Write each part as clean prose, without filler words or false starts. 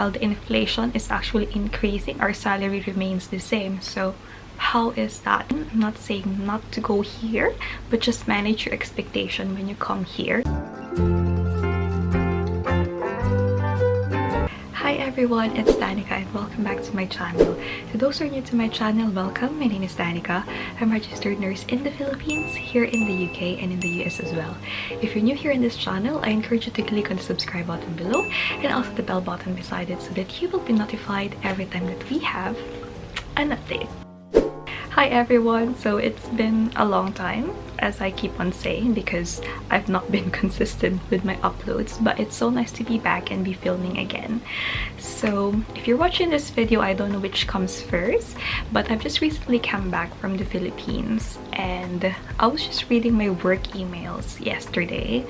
while the inflation is actually increasing, our salary remains the same. So how is that? I'm not saying not to go here, but just manage your expectation when you come here. Hi everyone, it's Danica and welcome back to my channel. To those who are new to my channel, welcome. My name is Danica. I'm a registered nurse in the Philippines, here in the UK and in the US as well. If you're new here in this channel, I encourage you to click on the subscribe button below and also the bell button beside it so that you will be notified every time that we have an update. Hi everyone, so it's been a long time, as I keep on saying, because I've not been consistent with my uploads, but it's so nice to be back and be filming again. So if you're watching this video, I don't know which comes first, but I've just recently come back from the Philippines and I was just reading my work emails yesterday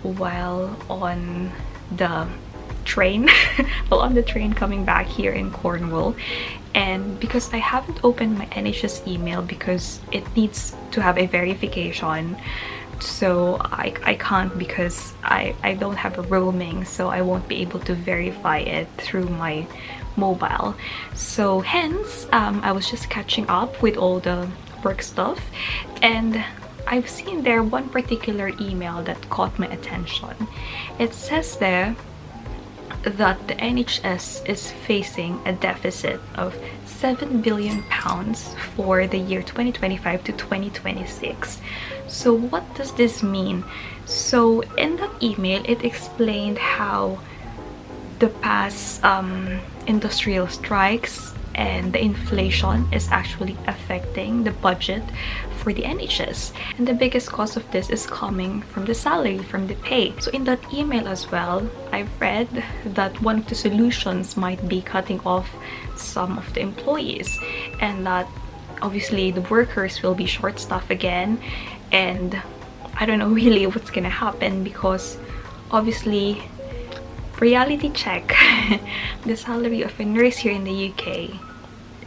while on the train coming back here in Cornwall. And because I haven't opened my NHS email because it needs to have a verification, so I can't, because I don't have a roaming, so I won't be able to verify it through my mobile. So hence I was just catching up with all the work stuff, and I've seen there one particular email that caught my attention. It says there that the NHS is facing a deficit of £7 billion for the year 2025 to 2026. So what does this mean? So in that email, it explained how the past industrial strikes and the inflation is actually affecting the budget for the NHS, and the biggest cause of this is coming from the salary, from the pay. So in that email as well, I've read that one of the solutions might be cutting off some of the employees, and that obviously the workers will be short-staffed again, and I don't know really what's gonna happen, because obviously, reality check, the salary of a nurse here in the UK,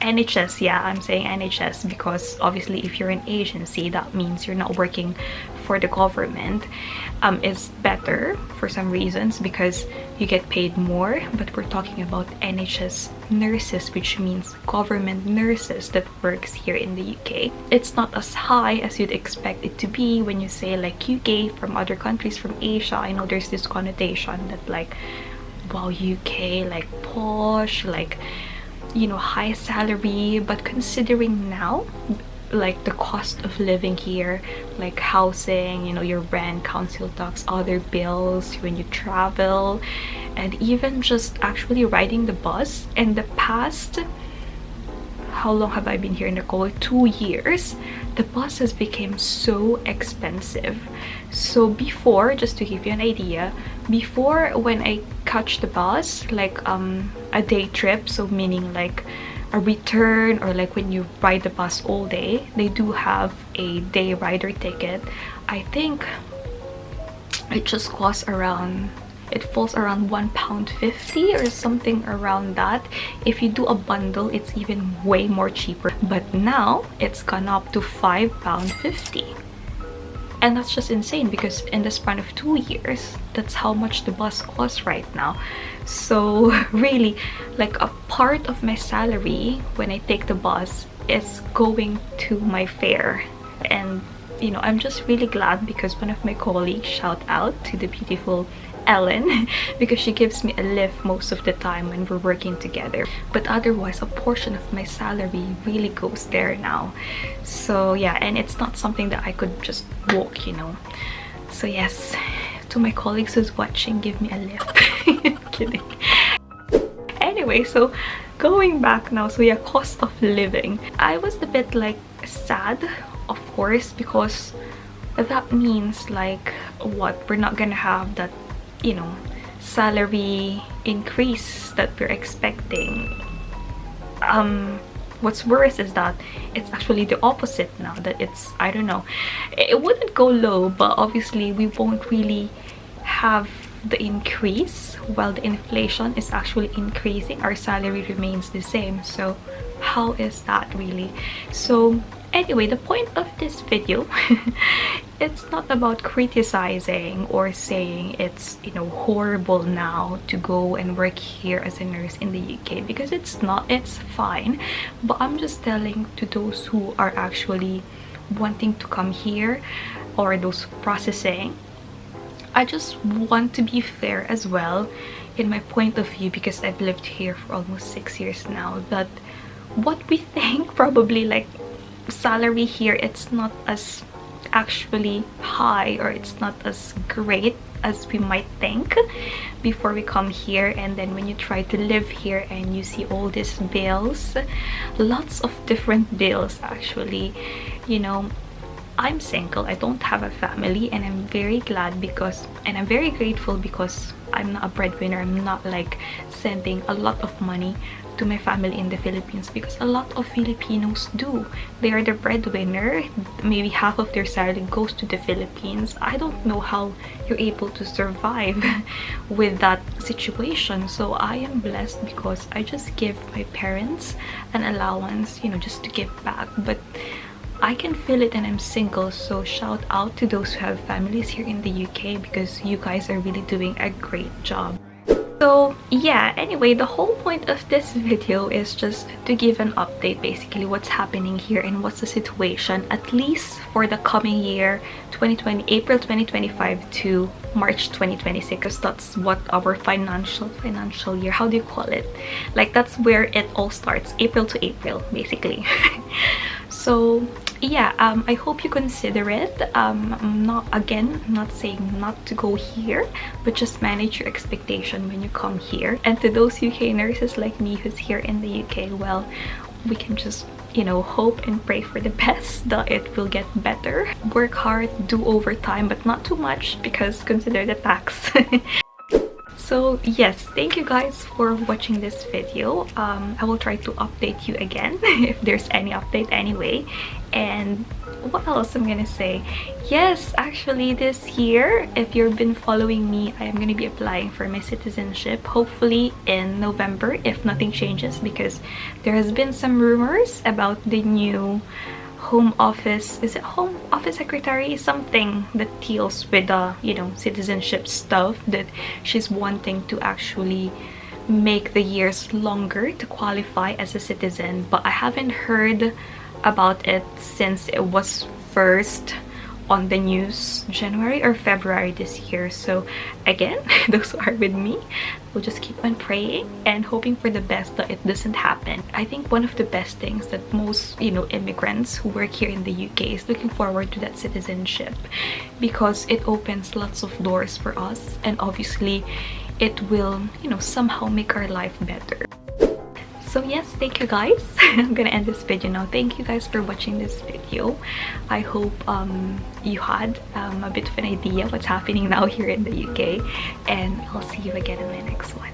NHS, yeah, I'm saying NHS because obviously if you're an agency, that means you're not working for the government, is better for some reasons because you get paid more. But we're talking about NHS nurses, which means government nurses that works here in the UK. It's not as high as you'd expect it to be when you say like UK from other countries, from Asia. I know there's this connotation that like, wow, UK, like posh, like, you know, high salary. But considering now like the cost of living here, like housing, you know, your rent, council tax, other bills when you travel, and even just actually riding the bus. In the past, how long have I been here in Nicole? 2 years. The bus has become so expensive. So before, just to give you an idea, before when I catch the bus, like a day trip, so meaning like a return, or like when you ride the bus all day, they do have a day rider ticket. I think it just costs around, it falls around £1.50 or something around that. If you do a bundle, it's even way more cheaper, but now it's gone up to £5.50. And that's just insane, because in the span of 2 years, that's how much the bus costs right now. So really, like a part of my salary when I take the bus is going to my fare. And you know, I'm just really glad because one of my colleagues, shout out to the beautiful Ellen, because she gives me a lift most of the time when we're working together. But otherwise, a portion of my salary really goes there now. So yeah, and it's not something that I could just walk, you know. So yes, to my colleagues who's watching, give me a lift. Kidding. Anyway, so going back now, so yeah, cost of living. I was a bit like sad, of course, because that means like what, we're not gonna have that, you know, salary increase that we're expecting. What's worse is that it's actually the opposite now, that it's, I don't know, it wouldn't go low, but obviously we won't really have the increase while the inflation is actually increasing. Our salary remains the same. So how is that really? So Anyway, the point of this video it's not about criticizing or saying it's, you know, horrible now to go and work here as a nurse in the UK, because it's not. It's fine. But I'm just telling to those who are actually wanting to come here, or those processing, I just want to be fair as well in my point of view, because I've lived here for almost 6 years now, that what we think probably like salary here, it's not as actually high, or it's not as great as we might think before we come here. And then when you try to live here and you see all these bills, lots of different bills actually, you know, I'm single, I don't have a family, and I'm very glad because, and I'm very grateful because I'm not a breadwinner. I'm not like sending a lot of money to my family in the Philippines, because a lot of Filipinos do. They are the breadwinner. Maybe half of their salary goes to the Philippines. I don't know how you're able to survive with that situation. So I am blessed because I just give my parents an allowance, you know, just to give back. But I can feel it, and I'm single, so shout out to those who have families here in the UK, because you guys are really doing a great job. So yeah, anyway, the whole point of this video is just to give an update, basically what's happening here and what's the situation, at least for the coming year, April 2025 to March 2026, because that's what our financial year, how do you call it, like that's where it all starts, April to April basically. So yeah, I hope you consider it. I'm not saying not to go here, but just manage your expectation when you come here. And to those UK nurses like me who's here in the UK, well, we can just, you know, hope and pray for the best that it will get better. Work hard, do overtime, but not too much, because consider the tax. So yes, thank you guys for watching this video. I will try to update you again if there's any update anyway. And what else I'm gonna say? Yes, actually this year, if you've been following me, I am gonna be applying for my citizenship, hopefully in November if nothing changes, because there has been some rumors about the new Home Office, is it Home Office Secretary, something that deals with you know, citizenship stuff, that she's wanting to actually make the years longer to qualify as a citizen. But I haven't heard about it since it was first on the news January or February this year. So again, those who are with me, we'll just keep on praying and hoping for the best that it doesn't happen. I think one of the best things that most, you know, immigrants who work here in the UK is looking forward to that citizenship, because it opens lots of doors for us, and obviously it will, you know, somehow make our life better. So yes, thank you guys. I'm gonna end this video now. Thank you guys for watching this video. I hope you had a bit of an idea what's happening now here in the UK, and I'll see you again in my next one.